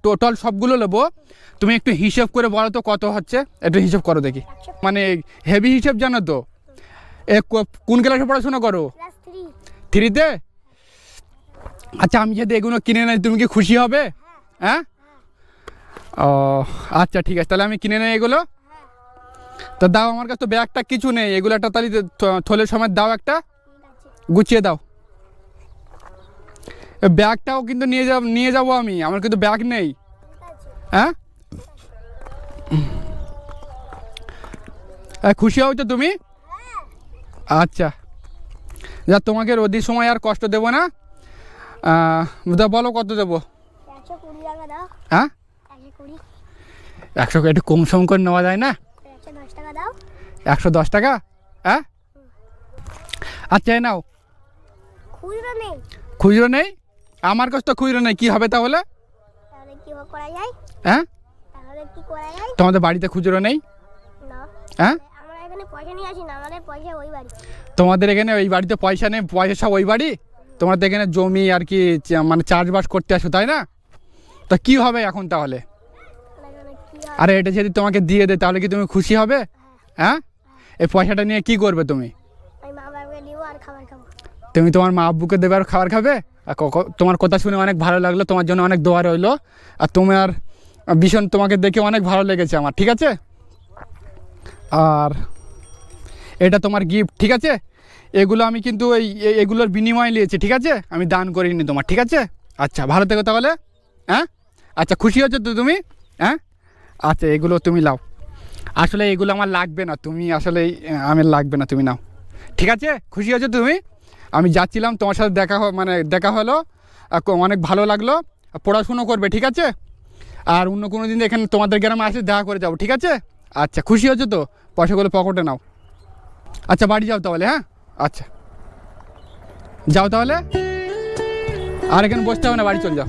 Total সবগুলো নেবো, তুমি একটু হিসেব করে বলো তো কত হচ্ছে, একটু হিসেব করো দেখি। মানে হেভি হিসেব জানো তো? কোন ক্লাসে পড়াশোনা করো? ক্লাস 3। 3-তে? আচ্ছা আমি যদি এগুলো কিনে নেই তুমি কি খুশি হবে? হ্যাঁ। ও আচ্ছা ঠিক আছে, তাহলে আমি কিনে নেই এগুলো। তো দাও, আমার কাছে তো ব্যাগটা কিছু নেই, এগুলো একটা তাহলে থলের সময় দাও, একটা গুছিয়ে দাও। ব্যাগটাও কিন্তু নিয়ে যাবো আমি, আমার কিন্তু ব্যাগ নেই। হ্যাঁ খুশি হও তো তুমি? আচ্ছা যা, তোমাকে রোদির সময় আর কষ্ট দেবো না। বলো কত দেবো? 120 টাকা দাও। হ্যাঁ 120। 100 একটু কম সম করে নেওয়া যায় না? 110 টাকা দাও। 110 টাকা? হ্যাঁ আচ্ছা নাও। খুচরো নেই। খুচরো নেই? আমার কাছে তো খুচরো নেই, কি হবে তাহলে? তাহলে কি করা যায়? হ্যাঁ তাহলে কি করা যায়? তোমাদের বাড়িতে খুচরো নেই? না। হ্যাঁ আমরা এখানে পয়সা নিয়ে আসি না, আমাদের পয়সা ওই বাড়ি। তোমাদের এখানে ওই বাড়িতে পয়সা নেই, পয়সা সব ওই বাড়ি? তোমাদের এখানে জমি আর কি মানে চাষবাস করতে আসো তাই না? তা কি হবে এখন তাহলে? এখানে কি হয়? আরে এটা যদি তোমাকে দিয়ে দেয় তাহলে কি তুমি খুশি হবে? হ্যাঁ এই পয়সাটা নিয়ে কি করবে তুমি? আমি মা বাবাকে দিব আর খাবার খাবো। তুমি তোমার মা আব্বুকে দেবে আর খাবার খাবে? আর তোমার কথা শুনে অনেক ভালো লাগলো, তোমার জন্য অনেক দোয়া রইলো। আর তোমার ভীষণ, তোমাকে দেখে অনেক ভালো লেগেছে আমার, ঠিক আছে? আর এটা তোমার গিফট, ঠিক আছে? এগুলো আমি কিন্তু এগুলোর বিনিময়ে নিয়েছি, ঠিক আছে? আমি দান করিনি তোমার, ঠিক আছে? আচ্ছা ভালো থেকো তাহলে। হ্যাঁ আচ্ছা খুশি হচ্ছে তো তুমি? হ্যাঁ আচ্ছা এগুলো তুমি নাও, আসলে এগুলো আমার লাগবে না, তুমি আসলে আমার লাগবে না, তুমি নাও, ঠিক আছে? খুশি হচ্ছে তুমি? আমি যাচ্ছিলাম, তোমার সাথে দেখা হলো, অনেক ভালো লাগলো। পড়াশুনো করবে, ঠিক আছে? আর অন্য কোনো দিন এখানে তোমাদের গ্রামে আসলে দেখা করে যাবো, ঠিক আছে? আচ্ছা খুশি হচ্ছে তো? পয়সাগুলো পকেটে নাও। আচ্ছা বাড়ি যাও তাহলে। হ্যাঁ আচ্ছা যাও তাহলে, আর এখানে বসতে হবে না, বাড়ি চলে যাও।